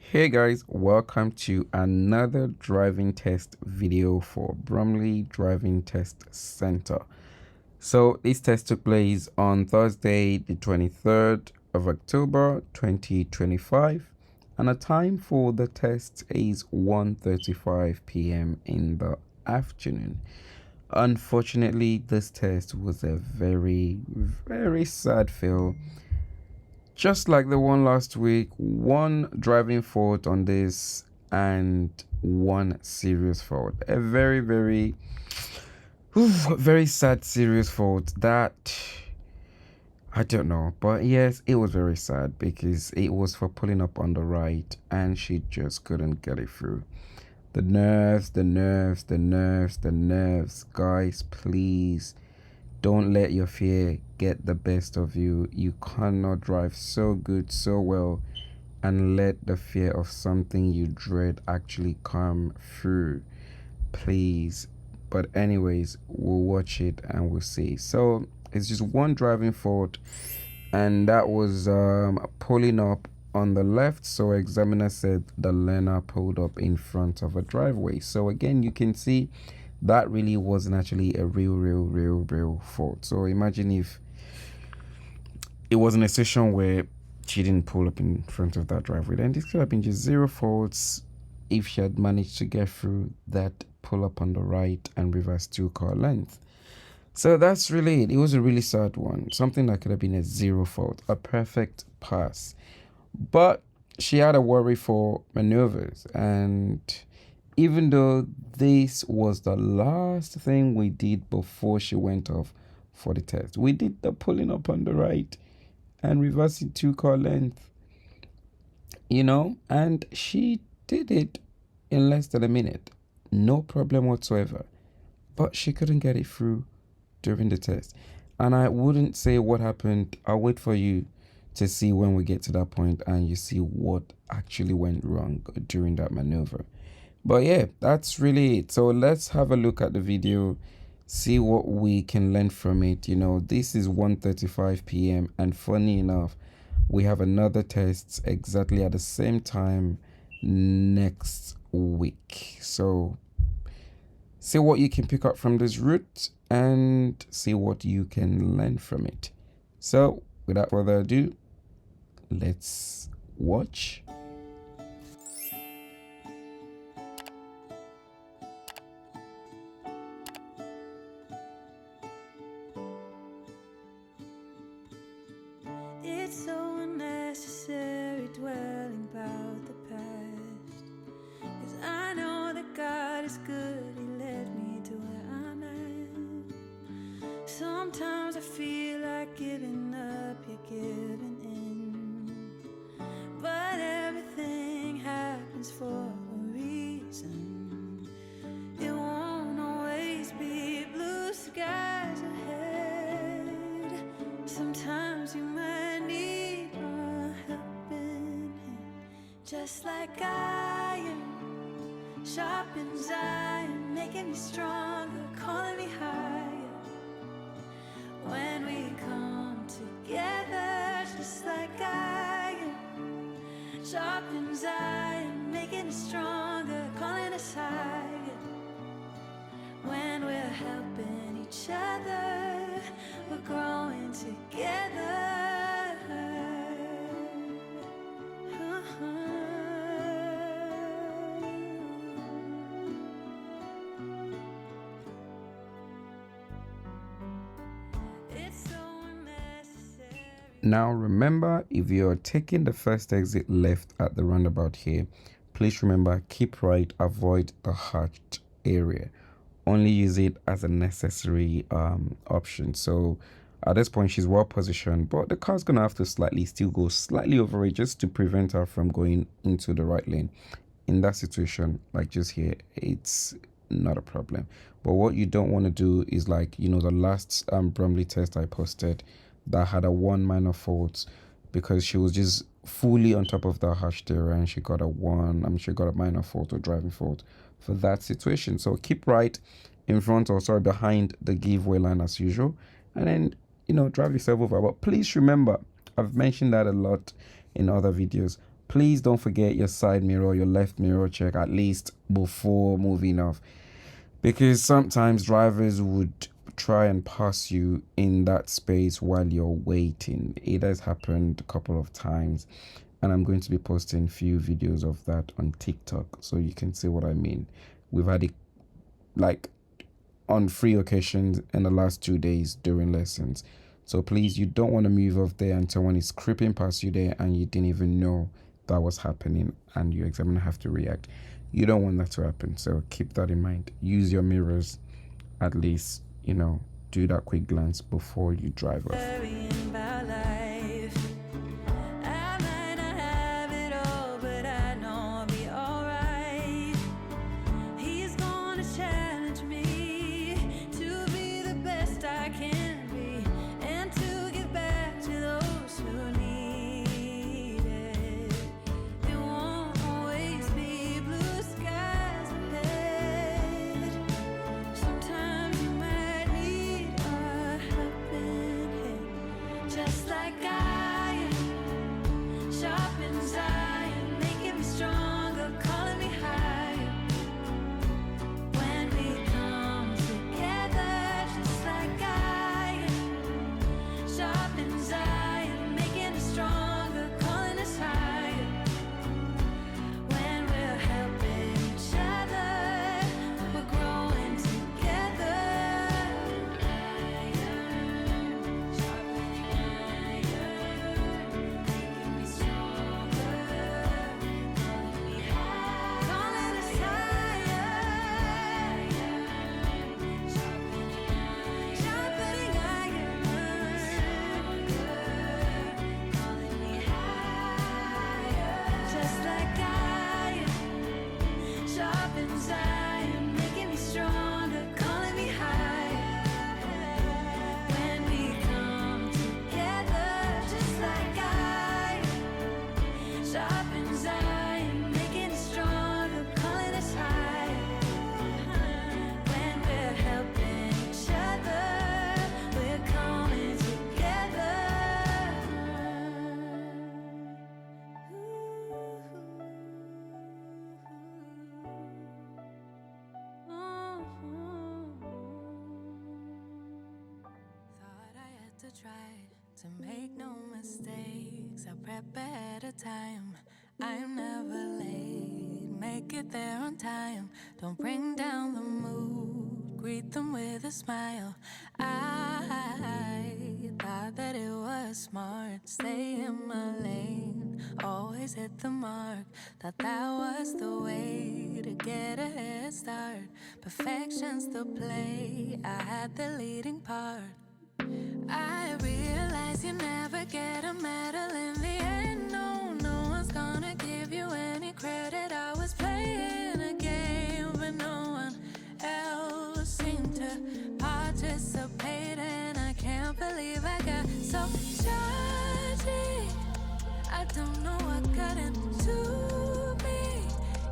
Hey guys, welcome to another driving test video for Bromley Driving Test Center. So this test took place on Thursday the 23rd of October 2025 and the time for the test is 1:35 p.m. in the afternoon. Unfortunately, this test was a very sad fail. Just like the one last week, one driving fault on this and one serious fault. A very sad serious fault that I don't know. But yes, it was very sad because it was for pulling up on the right and she just couldn't get it through. The nerves. Guys, please. Don't let your fear get the best of you. You cannot drive so good, so well, and let the fear of something you dread actually come through. Please. But anyways, we'll watch it and we'll see. So it's just one driving fault, and that was pulling up on the left. So examiner said the learner pulled up in front of a driveway. So again, you can see that really wasn't actually a real fault. So imagine if it was in a session where she didn't pull up in front of that driveway, then this could have been just zero faults if she had managed to get through that pull up on the right and reverse 2-car length. So that's really it. It was a really sad one, something that could have been a zero fault, a perfect pass. But she had a worry for maneuvers, and even though this was the last thing we did before she went off for the test, we did the pulling up on the right and reversing 2-car length, and she did it in less than a minute. No problem whatsoever. But she couldn't get it through during the test. And I wouldn't say what happened. I'll wait for you to see when we get to that point and you see what actually went wrong during that maneuver. But yeah, that's really it. So let's have a look at the video, see what we can learn from it. This is 1:35 p.m. and funny enough, we have another test exactly at the same time next week. So see what you can pick up from this route and see what you can learn from it. So without further ado, let's watch. It's so unnecessary dwelling about the past, 'cause I know that God is good, He led me to where I'm at. Sometimes I feel like giving up, you're giving in, but everything happens for a reason. It won't always be blue skies ahead. Sometimes you might need a helping hand, just like iron sharpens iron, making me stronger, calling me higher. When we come together, just like iron sharpens iron, making us stronger, calling us higher. When we're helping each other, we're growing together. It's so unnecessary. Now remember, if you're taking the first exit left at the roundabout here, please remember, keep right, avoid the hatched area. Only use it as a necessary option. So at this point she's well positioned, but the car's gonna have to still go slightly over it just to prevent her from going into the right lane. In that situation, like just here, it's not a problem. But what you don't want to do is like the last Bromley test I posted that had a one minor fault because she was just fully on top of that hatched area and she got a minor fault or driving fault for that situation. So keep right in front, or sorry, behind the giveaway line as usual, and then drive yourself over. But please remember, I've mentioned that a lot in other videos, please don't forget your side mirror, your left mirror check at least before moving off, because sometimes drivers would try and pass you in that space while you're waiting. It has happened a couple of times, and I'm going to be posting few videos of that on TikTok so you can see what I mean. We've had it like on 3 occasions in the last 2 days during lessons. So please, you don't want to move off there and someone is creeping past you there and you didn't even know that was happening and your examiner have to react. You don't want that to happen, so keep that in mind. Use your mirrors, at least, you know, do that quick glance before you drive off. Worrying about life. I might not have it all, but I know I'll be alright. He's gonna challenge me to be the best I can be and to give back to those who need it. It won't always be blue skies ahead. Sometimes you might need a helping hand, just like I am. Sharpens iron, making me stronger, calling me higher. When we come together, just like I am. Sharpens iron, making us stronger, calling us higher. When we're helping each other, we're growing together. Sharpening iron, making me stronger, calling me higher. Calling us higher. Sharpening iron, calling me higher. Just like I am. Sharpens iron, making me stronger, calling me higher. When we come together, just like I am. Sharpens iron, making us stronger, calling us higher. When we're helping each other, we're coming together. Thought I had to try to make no mistakes. I prep ahead of time. I'm never late. Make it there on time. Don't bring down the mood. Greet them with a smile. I thought that it was smart. Stay in my lane. Always hit the mark. Thought that was the way to get a head start. Perfection's the play. I had the leading part. I realize you never get a medal in the end. No, no one's gonna give you any credit. I was playing a game, but no one else seemed to participate. And I can't believe I got so judgy. I don't know what got into me.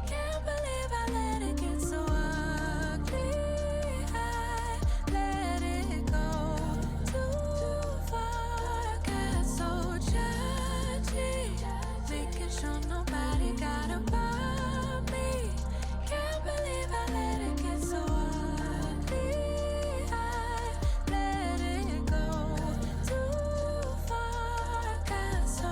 Can't believe I let it get so ugly. I let it go too far. Got so judgy, making sure nobody got above me. Can't believe I let it get so ugly. I let it go too far. Got so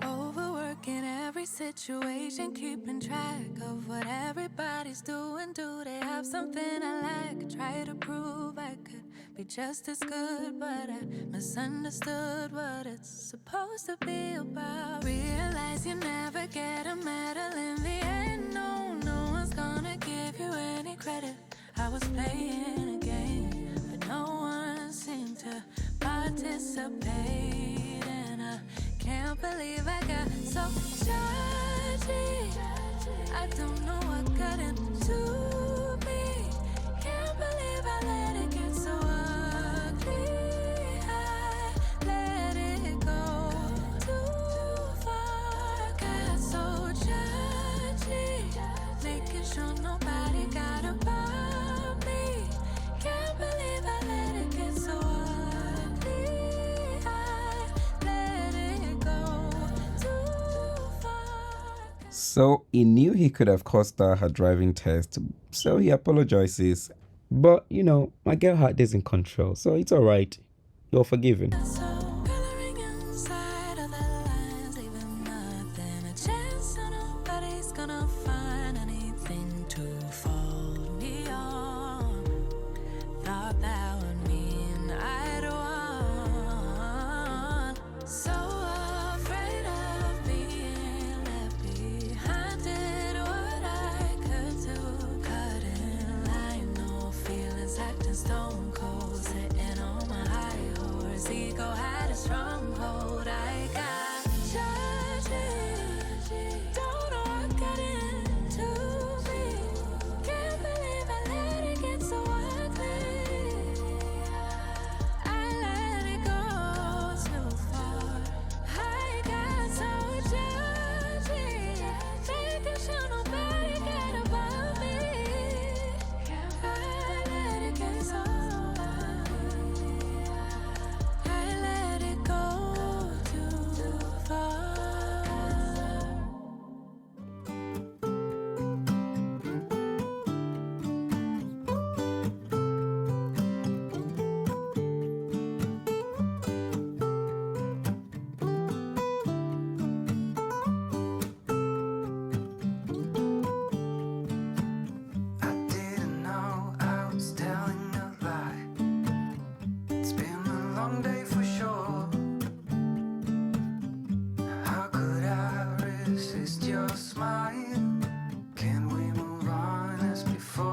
overworking every situation, keeping track of what everybody's doing. Do they have something I like? Try to prove I could be just as good, but I misunderstood what it's supposed to be about. Realize you never get a medal in the end. No, no one's gonna give you any credit. I was playing a game, but no one seemed to participate. And I can't believe I got so judgy. I don't know what got into me. Can't believe I let it get so ugly. I let it go too far. Got so judgy, making sure nobody got above me. Can't believe I let it get so ugly. I let it go too So he knew he could have cost her driving test, so he apologizes. But you know, my girl heart is in control, so it's alright. You're forgiven. So coloring inside of the lines, leaving nothing a chance, so nobody's gonna find anything to fall me on. Thought that would mean I'd won. So afraid of being left behind, did what I could to cut in line. No feelings, acting stone cold, sitting on my high horse. Ego had a stronghold. I got judged. Don't know what got into me. Can't believe I let it get so ugly. I let it go too far. I got so judgy. Making sure nobody get above me. I let it get so far. I let it go too far. I didn't know I was telling a lie. It's been a long day for sure. How could I resist your smile? Can we move on as before?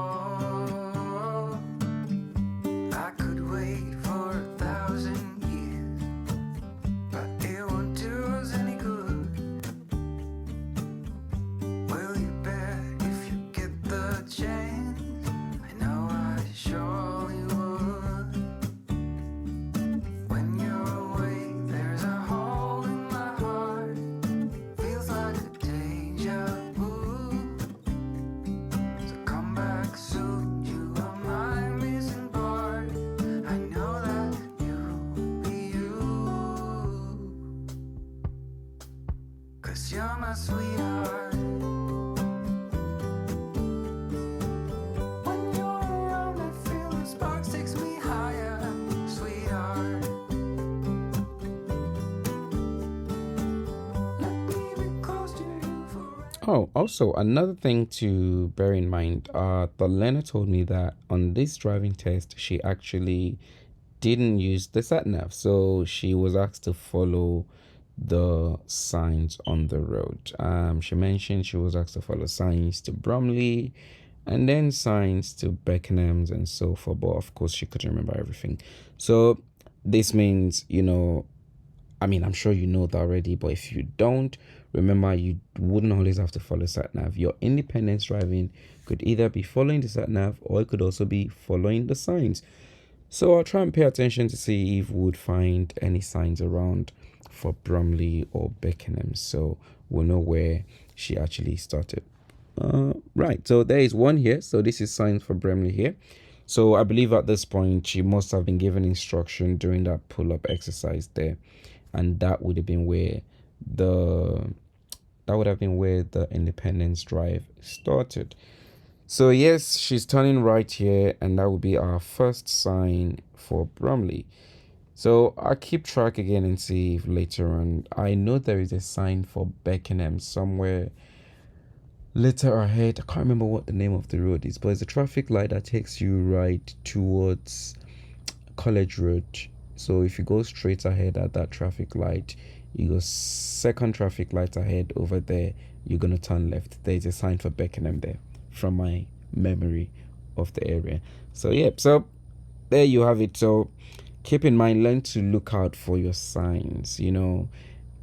I could wait for 1,000 years, but it won't do us any good. Will you bet if you get the chance? I know I surely would. When you're away, there's a hole in my heart. Feels like a deja vu. So come back soon, you are my missing part. I know that you'll be you. 'Cause you're my sweetheart. When you're around, I feel the sparks takes me higher, sweetheart. Let me be close to you forever. Oh, also another thing to bear in mind, the learner told me that on this driving test she actually didn't use the sat nav, so she was asked to follow the signs on the road. She mentioned she was asked to follow signs to Bromley and then signs to Beckenham's and so forth, but of course she couldn't remember everything. So this means, you know, I mean, I'm sure you know that already, but if you don't, remember you wouldn't always have to follow sat nav. Your independence driving could either be following the sat nav or it could also be following the signs. So I'll try and pay attention to see if we would find any signs around for Bromley or Beckenham, so we'll know where she actually started. Right, so there is one here. So this is signs for Bromley here. So I believe at this point she must have been given instruction during that pull-up exercise there, and that would have been where the Independence Drive started. So yes, she's turning right here, and that would be our first sign for Bromley. So I'll keep track again and see if later on, I know there is a sign for Beckenham somewhere later ahead. I can't remember what the name of the road is, but it's a traffic light that takes you right towards College Road. So if you go straight ahead at that traffic light, you go second traffic light ahead over there, you're going to turn left. There's a sign for Beckenham there from my memory of the area. So yeah, so there you have it. So keep in mind, learn to look out for your signs, you know,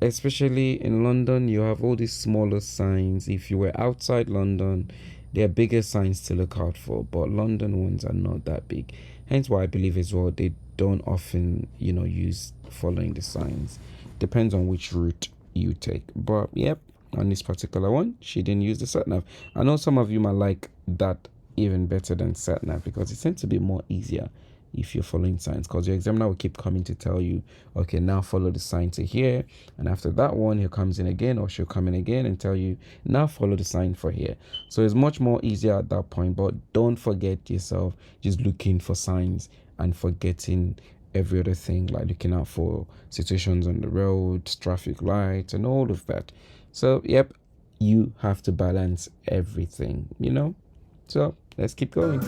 especially in London. You have all these smaller signs. If you were outside London, there are bigger signs to look out for, but London ones are not that big. Hence why I believe as well they don't often, you know, use following the signs. Depends on which route you take. But yep, on this particular one, she didn't use the sat nav. I know some of you might like that even better than sat nav because it tends to be more easier if you're following signs, because your examiner will keep coming to tell you, okay, now follow the sign to here, and after that one he comes in again, or she'll come in again and tell you, now follow the sign for here. So it's much more easier at that point. But don't forget yourself just looking for signs and forgetting every other thing, like looking out for situations on the road, traffic lights, and all of that. So yep, you have to balance everything, you know. So let's keep going.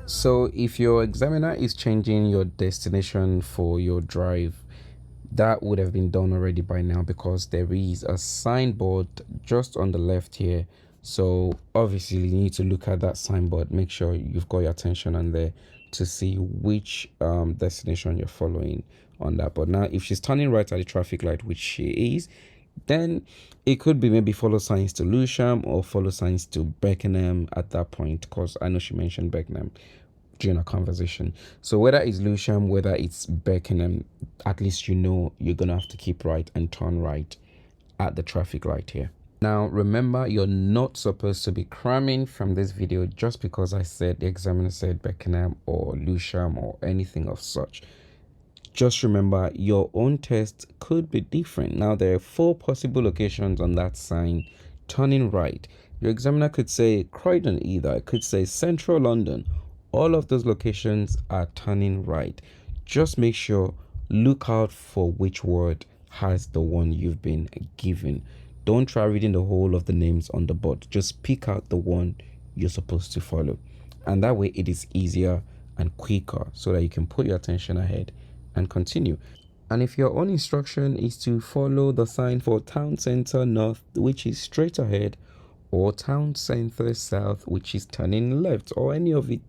So if your examiner is changing your destination for your drive, that would have been done already by now, because there is a signboard just on the left here. So obviously you need to look at that signboard, make sure you've got your attention on there to see which destination you're following on that. But now if she's turning right at the traffic light, which she is, then it could be maybe follow signs to Lewisham or follow signs to Beckenham at that point, because I know she mentioned Beckenham during a conversation. So whether it's Lewisham, whether it's Beckenham, at least you know you're gonna have to keep right and turn right at the traffic light here. Now remember, you're not supposed to be cramming from this video just because I said the examiner said Beckenham or Lewisham or anything of such. Just remember, your own test could be different. Now there are 4 possible locations on that sign turning right. Your examiner could say Croydon either, it could say Central London. All of those locations are turning right. Just make sure, look out for which word has the one you've been given. Don't try reading the whole of the names on the board. Just pick out the one you're supposed to follow. And that way it is easier and quicker, so that you can put your attention ahead and continue. And if your own instruction is to follow the sign for Town Centre North, which is straight ahead, or Town Centre South, which is turning left, or any of the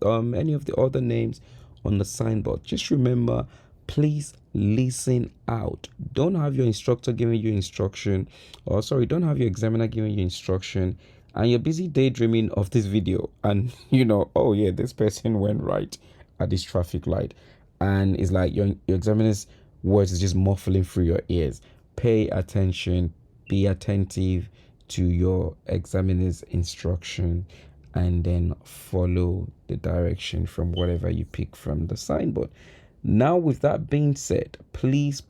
other names on the signboard, just remember, please listen out. Don't have your instructor giving you instruction, or sorry, don't have your examiner giving you instruction, and you're busy daydreaming of this video, and you know, oh yeah, this person went right at this traffic light, and it's like your examiner's words is just muffling through your ears. Pay attention, be attentive to your examiner's instruction, and then follow the direction from whatever you pick from the signboard. Now with that being said, please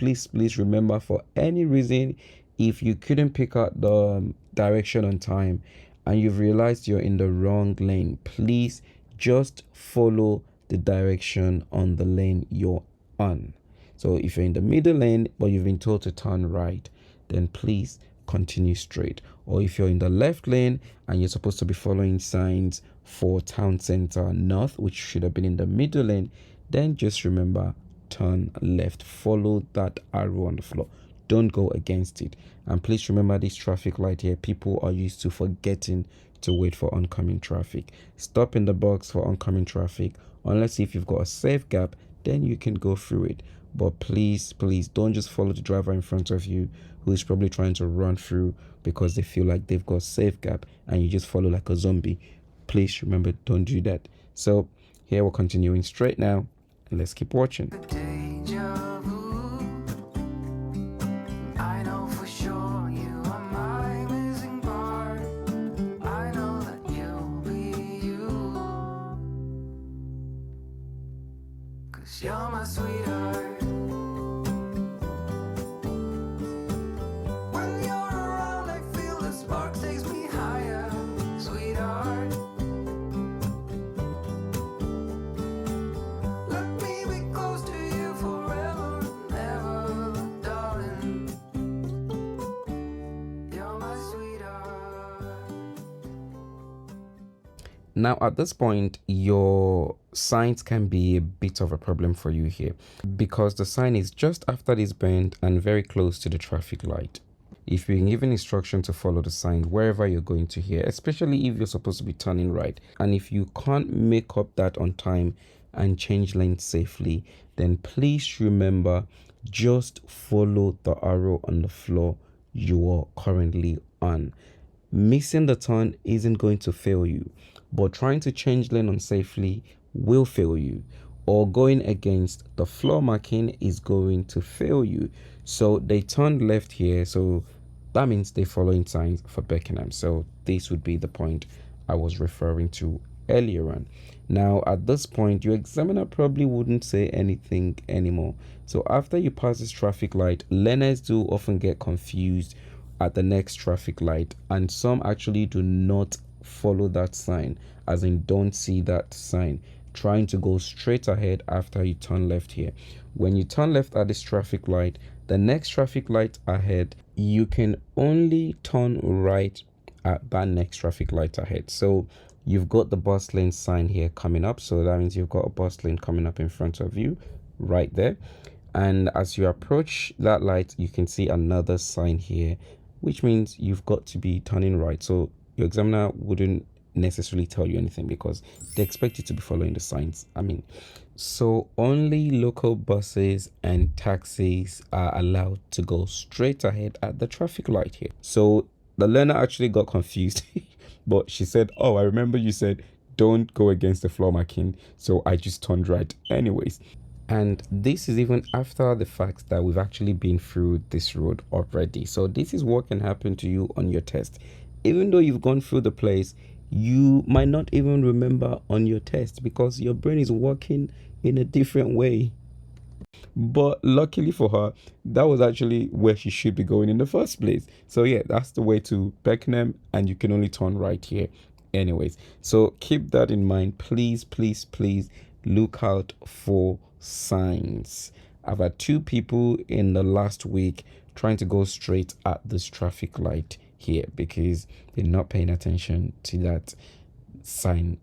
remember, for any reason, if you couldn't pick out the direction on time and you've realized you're in the wrong lane, please just follow the direction on the lane you're on. So if you're in the middle lane but you've been told to turn right, then please continue straight. Or if you're in the left lane and you're supposed to be following signs for Town Centre North, which should have been in the middle lane, then just remember, turn left. Follow that arrow on the floor. Don't go against it. And please remember, this traffic light here, people are used to forgetting to wait for oncoming traffic. Stop in the box for oncoming traffic, unless if you've got a safe gap, then you can go through it. But please don't just follow the driver in front of you who is probably trying to run through because they feel like they've got a safe gap, and you just follow like a zombie. Please remember, don't do that. So here we're continuing straight now, and let's keep watching. You're my sweetheart. When you're around, I feel the spark takes me higher, sweetheart. Let me be close to you forever and ever, darling. Now at this point, your signs can be a bit of a problem for you here because the sign is just after this bend and very close to the traffic light. If you're given instruction to follow the sign wherever you're going to here, especially if you're supposed to be turning right, and if you can't make up that on time and change lanes safely, then please remember, just follow the arrow on the floor you are currently on. Missing the turn isn't going to fail you, but trying to change lane unsafely will fail you, or going against the floor marking is going to fail you. So they turned left here, so that means they're following signs for Beckenham. So this would be the point I was referring to earlier on. Now at this point, your examiner probably wouldn't say anything anymore. So after you pass this traffic light, learners do often get confused at the next traffic light, and some actually do not follow that sign, as in don't see that sign, trying to go straight ahead after you turn left here. When you turn left at this traffic light, the next traffic light ahead, you can only turn right at that next traffic light ahead. So you've got the bus lane sign here coming up, so that means you've got a bus lane coming up in front of you right there. And as you approach that light, you can see another sign here, which means you've got to be turning right. So your examiner wouldn't necessarily tell you anything because they expect you to be following the signs. So only local buses and taxis are allowed to go straight ahead at the traffic light here. So the learner actually got confused, but she said, oh, I remember you said don't go against the floor marking, so I just turned right anyways. And this is even after the fact that we've actually been through this road already. So this is what can happen to you on your test. Even though you've gone through the place, you might not even remember on your test because your brain is working in a different way. But luckily for her, that was actually where she should be going in the first place. So yeah, that's the way to Beckenham, and you can only turn right here anyways. So keep that in mind. Please, please, please look out for signs. I've had 2 people in the last week trying to go straight at this traffic light here because they're not paying attention to that sign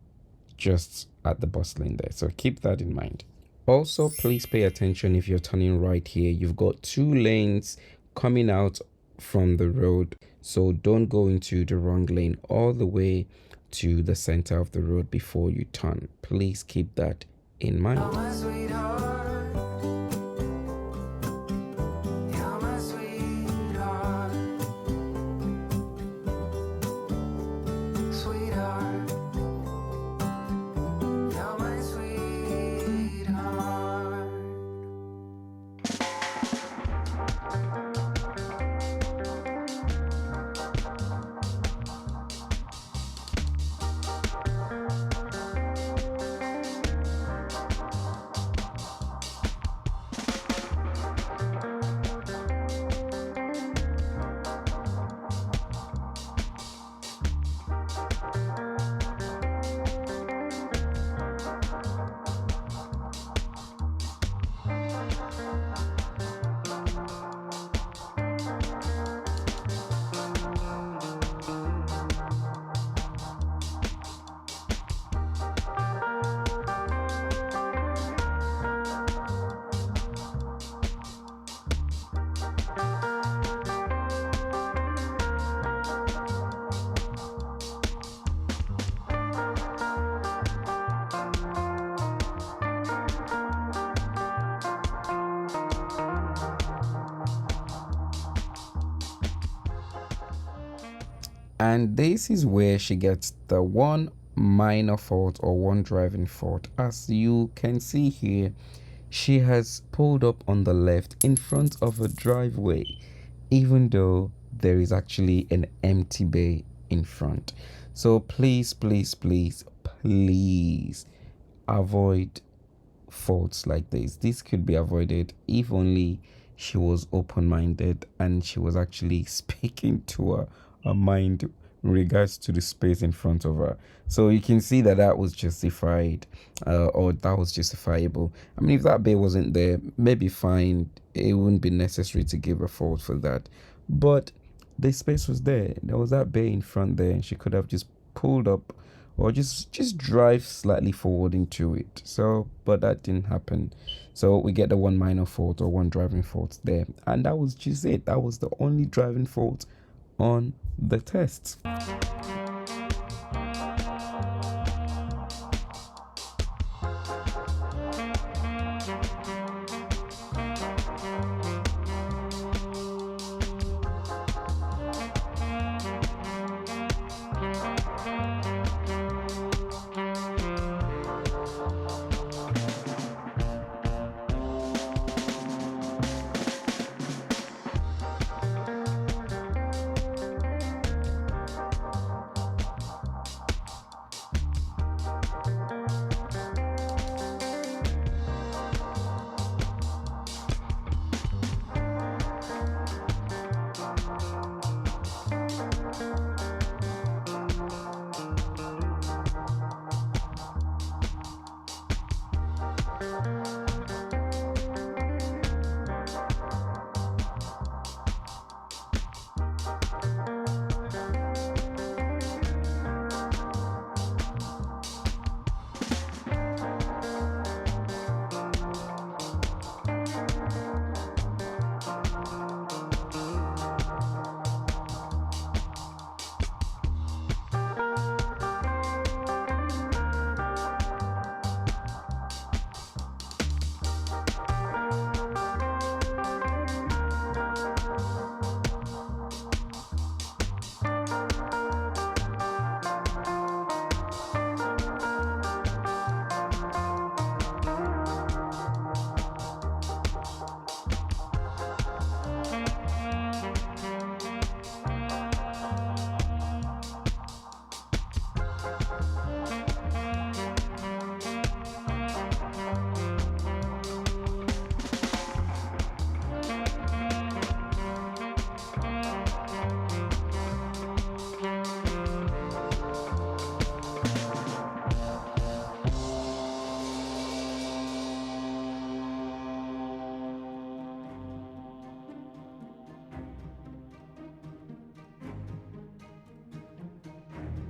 just at the bus lane there. So keep that in mind. Also, please pay attention if you're turning right here. You've got 2 lanes coming out from the road, so don't go into the wrong lane all the way to the center of the road before you turn. Please keep that in mind. And this is where she gets the one minor fault or one driving fault. As you can see here, she has pulled up on the left in front of a driveway, even though there is actually an empty bay in front. So please, please, please, please avoid faults like this. This could be avoided if only she was open-minded and she was actually speaking to her mind in regards to the space in front of her. So you can see that that was justified, or that was justifiable. I mean, if that bay wasn't there, maybe fine, it wouldn't be necessary to give a fault for that. But the space was there. There was that bay in front there, and she could have just pulled up or just drive slightly forward into it. So, but that didn't happen. So we get the one minor fault or one driving fault there, and that was just it. That was the only driving fault on the test.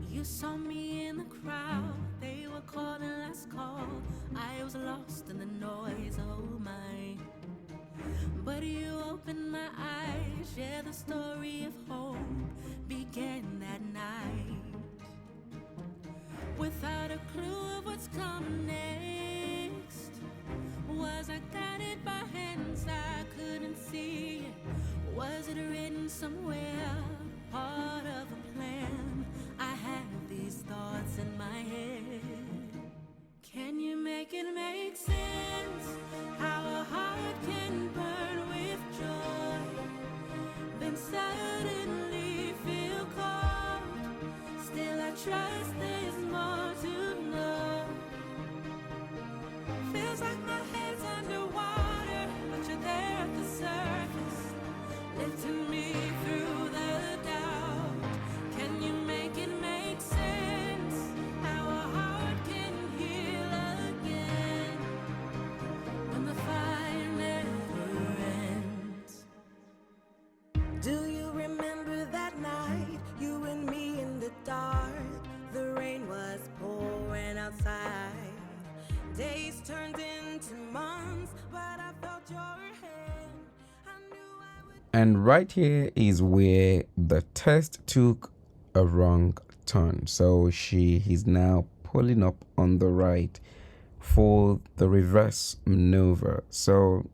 You saw me in the crowd, they were calling last call. I was lost in the noise, oh my. But you opened my eyes, shared the story of hope, began that night. Without a clue of what's coming next, was I guided by hands I couldn't see? Was it written somewhere, part of a plan? I had these thoughts in my head. Can you make it make sense? How a heart can burn with joy, then suddenly feel cold. Still I trust there's more to know. Feels like my head's underwater, but you're there at the surface, lifting me through the doubt. Can you make it make sense? How a heart can heal again when the fire never ends. Do you remember that night, you and me in the dark? The rain was pouring outside. Days turned into months, but I felt your hand. I knew I would. And right here is where the test took a wrong turn. So he's now pulling up on the right for the reverse maneuver. So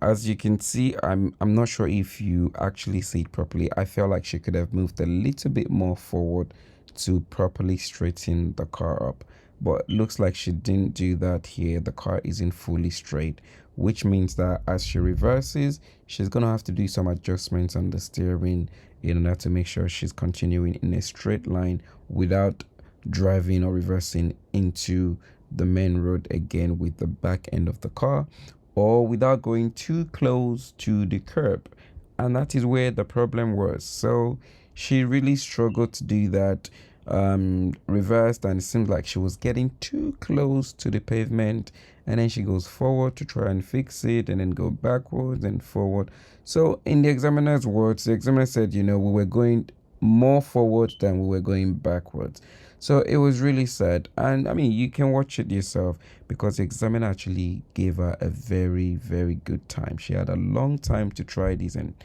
as you can see, I'm not sure if you actually see it properly. I felt like she could have moved a little bit more forward to properly straighten the car up, but looks like she didn't do that here. The car isn't fully straight, which means that as she reverses, she's gonna have to do some adjustments on the steering in order to make sure she's continuing in a straight line without driving or reversing into the main road again with the back end of the car, or without going too close to the curb. And that is where the problem was. So she really struggled to do that, reversed, and it seemed like she was getting too close to the pavement, and then she goes forward to try and fix it, and then go backwards and forward. So in the examiner's words, the examiner said, we were going more forward than we were going backwards. So it was really sad. And I mean, you can watch it yourself because the examiner actually gave her a very, very good time. She had a long time to try this and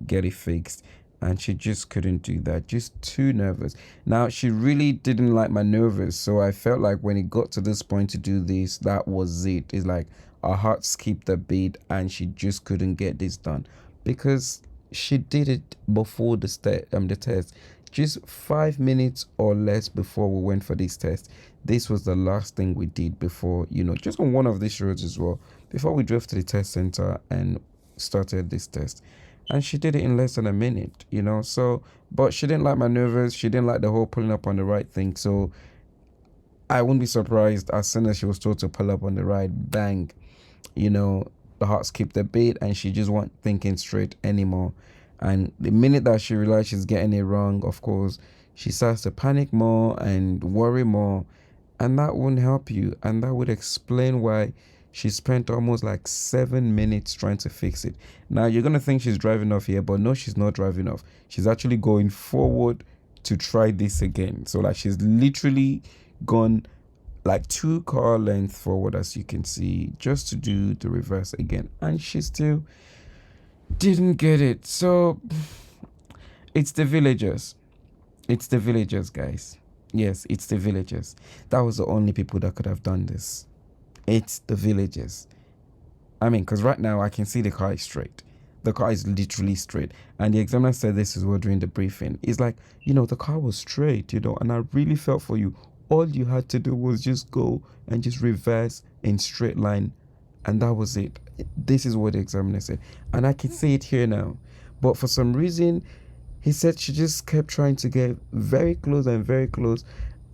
get it fixed. And she just couldn't do that, just too nervous. Now, she really didn't like my nervous. So I felt like when it got to this point to do this, that was it. It's like her heart skipped a beat and she just couldn't get this done because she did it before the test, just 5 minutes or less before we went for this test. This was the last thing we did before, just on one of these roads as well, before we drove to the test center and started this test. And she did it in less than a minute, so, but she didn't like my nervous. She didn't like the whole pulling up on the right thing. So I wouldn't be surprised as soon as she was told to pull up on the right, bang, the heart skipped a beat and she just wasn't thinking straight anymore. And the minute that she realized she's getting it wrong, of course, she starts to panic more and worry more. And that wouldn't help you. And that would explain why she spent almost like 7 minutes trying to fix it. Now, you're going to think she's driving off here, but no, she's not driving off. She's actually going forward to try this again. So, like, she's literally gone like 2 car lengths forward, as you can see, just to do the reverse again. And she still didn't get it. So, it's the villagers. It's the villagers, guys. Yes, it's the villagers. That was the only people that could have done this. It's the villagers. I mean, because right now I can see the car is straight. The car is literally straight. And the examiner said this as well during the briefing. It's like, the car was straight, and I really felt for you. All you had to do was just go and just reverse in straight line. And that was it. This is what the examiner said. And I can see it here now. But for some reason, he said she just kept trying to get very close and very close.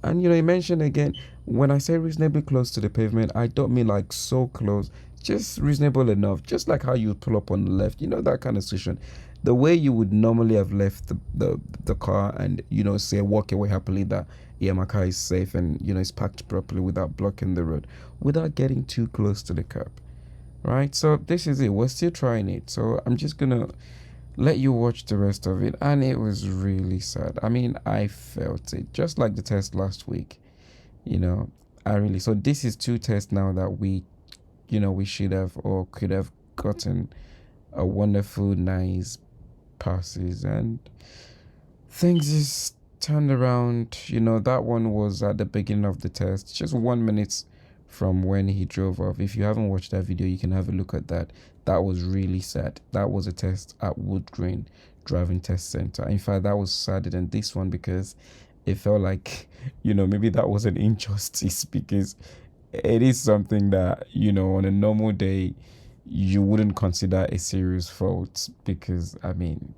And, he mentioned again, when I say reasonably close to the pavement, I don't mean like so close, just reasonable enough, just like how you would pull up on the left, that kind of situation. The way you would normally have left the car and, say, walk away happily that, yeah, my car is safe and, it's parked properly without blocking the road, without getting too close to the curb, right? So this is it. We're still trying it. So I'm just going to let you watch the rest of it. And it was really sad. I mean, I felt it just like the test last week. So this is 2 tests now that we should have or could have gotten a wonderful, nice passes, and things just turned around. That one was at the beginning of the test, just 1 minute from when he drove off. If you haven't watched that video, you can have a look at that. That was really sad. That was a test at Wood Green Driving Test Center. In fact, that was sadder than this one because it felt like, maybe that was an injustice because it is something that, on a normal day, you wouldn't consider a serious fault because, I mean,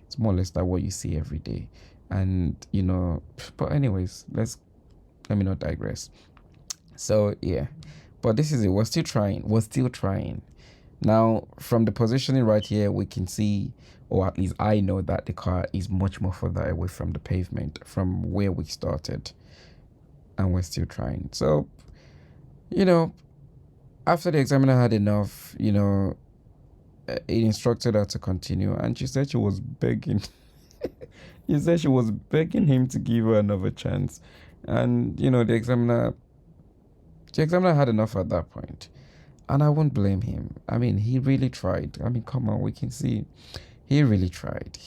it's more or less like what you see every day. And, but anyways, let me not digress. So, yeah, but this is it. We're still trying. Now, from the positioning right here, we can see, or at least I know, that the car is much more further away from the pavement from where we started. And we're still trying. So, after the examiner had enough, it instructed her to continue. And she said she was begging. She said she was begging him to give her another chance. And, the examiner had enough at that point. And I won't blame him. I mean, he really tried. I mean, come on, we can see. He really tried.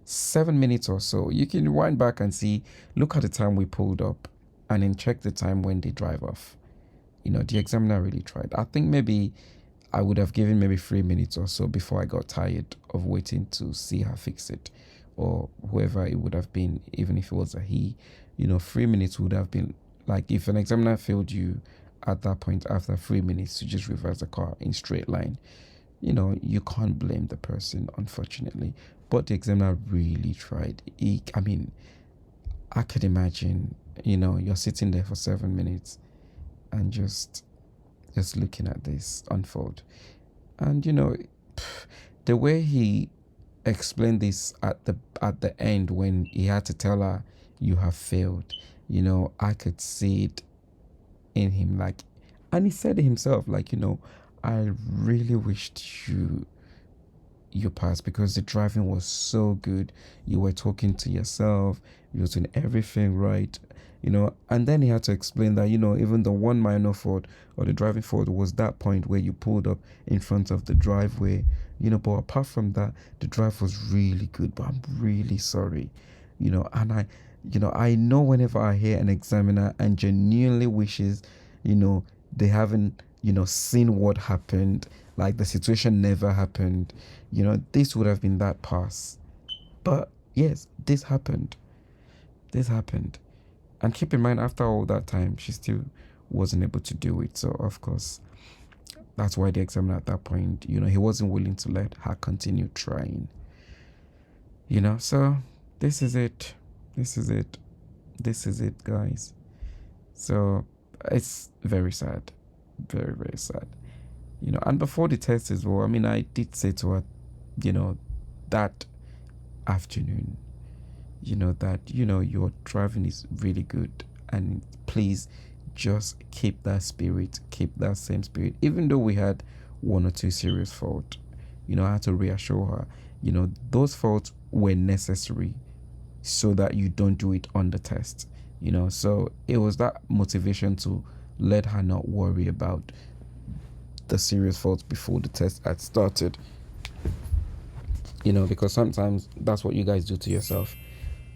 7 minutes or so. You can wind back and see, look at the time we pulled up and then check the time when they drive off. The examiner really tried. I think maybe I would have given maybe 3 minutes or so before I got tired of waiting to see her fix it, or whoever it would have been, even if it was a he. 3 minutes would have been like, if an examiner failed you at that point after 3 minutes to just reverse the car in straight line, you can't blame the person, unfortunately. But the examiner really tried. I could imagine, you're sitting there for 7 minutes and just looking at this unfold. And, the way he explained this at the end when he had to tell her, you have failed, I could see it in him, like, and he said it himself, like, I really wished you you passed because the driving was so good. You were talking to yourself, you were doing everything right, and then he had to explain that, even the one minor fault or the driving fault was that point where you pulled up in front of the driveway, but apart from that, the drive was really good. But I'm really sorry, and I know whenever I hear an examiner and genuinely wishes, they haven't, seen what happened, like the situation never happened, this would have been that pass. But yes, this happened. And keep in mind, after all that time, she still wasn't able to do it. So, of course, that's why the examiner at that point, he wasn't willing to let her continue trying. So this is it. This is it, guys. So it's very sad. Very, very sad. And before the test as well, I did say to her, that afternoon, that, your driving is really good. And please just keep that spirit, keep that same spirit. Even though we had one or two serious faults, I had to reassure her, those faults were necessary so that you don't do it on the test. So it was that motivation to let her not worry about the serious faults before the test had started. Because sometimes that's what you guys do to yourself.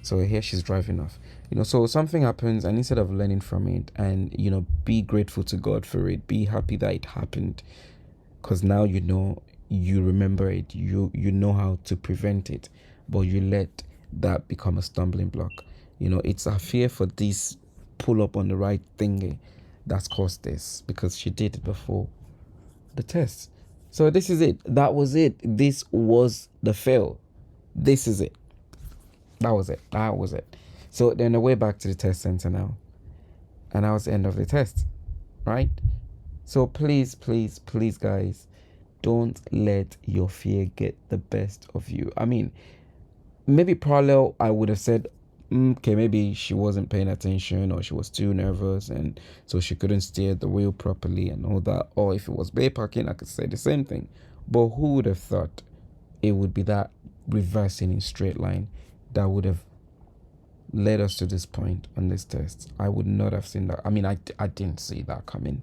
So here she's driving off. So something happens, and instead of learning from it and, be grateful to God for it, be happy that it happened, because now you remember it, you know how to prevent it, but you let that become a stumbling block. It's a fear for this pull up on the right thingy that's caused this, because she did it before the test. So this is it. That was it. This was the fail. This is it. That was it. So then I way back to the test center now, and that was the end of the test, right? So please, guys, don't let your fear get the best of you. Maybe parallel, I would have said, okay, maybe she wasn't paying attention, or she was too nervous, and so she couldn't steer the wheel properly and all that. Or if it was bay parking, I could say the same thing. But who would have thought it would be that reversing in straight line that would have led us to this point on this test? I would not have seen that. I didn't see that coming.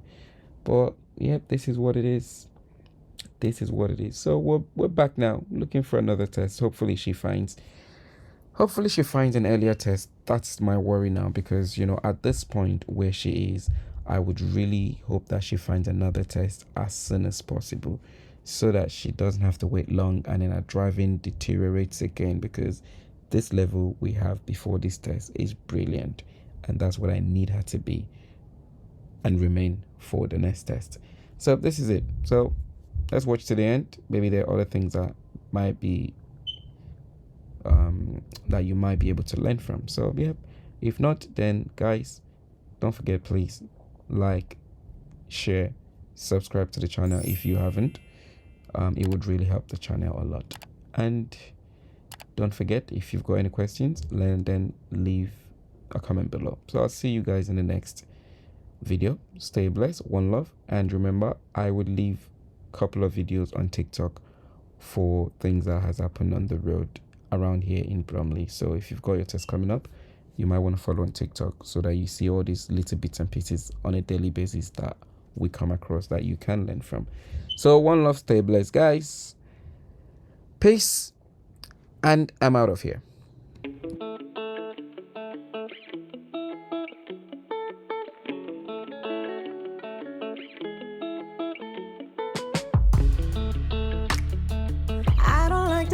But yeah, this is what it is. So we're back now, looking for another test. Hopefully she finds an earlier test. That's my worry now, because at this point where she is, I would really hope that she finds another test as soon as possible, so that she doesn't have to wait long and then her driving deteriorates again, because this level we have before this test is brilliant, and that's what I need her to be and remain for the next test. So this is it. So let's watch to the end. Maybe there are other things that might be that you might be able to learn from. So yeah, if not, then guys, don't forget, please like, share, subscribe to the channel if you haven't. It would really help the channel a lot. And don't forget, if you've got any questions, then leave a comment below. So I'll see you guys in the next video. Stay blessed, one love, and remember, I would leave a couple of videos on TikTok for things that has happened on the road around here in Bromley. So if you've got your test coming up, you might want to follow on TikTok, so that you see all these little bits and pieces on a daily basis that we come across that you can learn from. So one love, stay blessed, guys. Peace, and I'm out of here.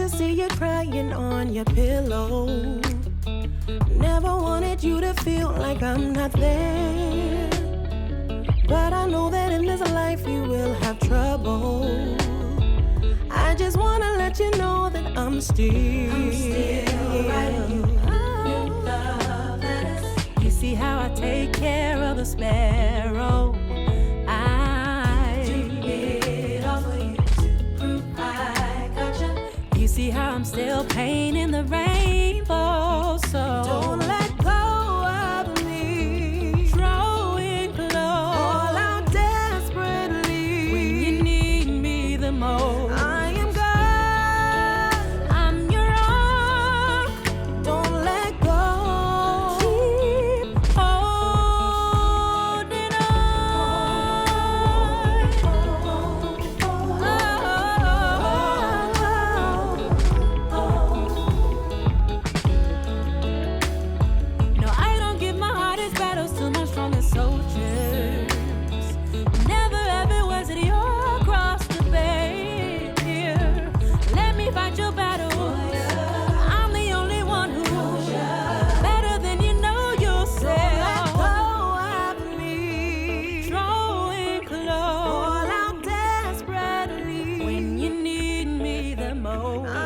See you crying on your pillow. Never wanted you to feel like I'm not there, but I know that in this life you will have trouble. I just wanna let you know that I'm still writing you love letters. You see how I take care of the sparrow. See how I'm still painting the rainbow, so don't let go of me. Drawing close, all out desperately when you need me the most. I am know.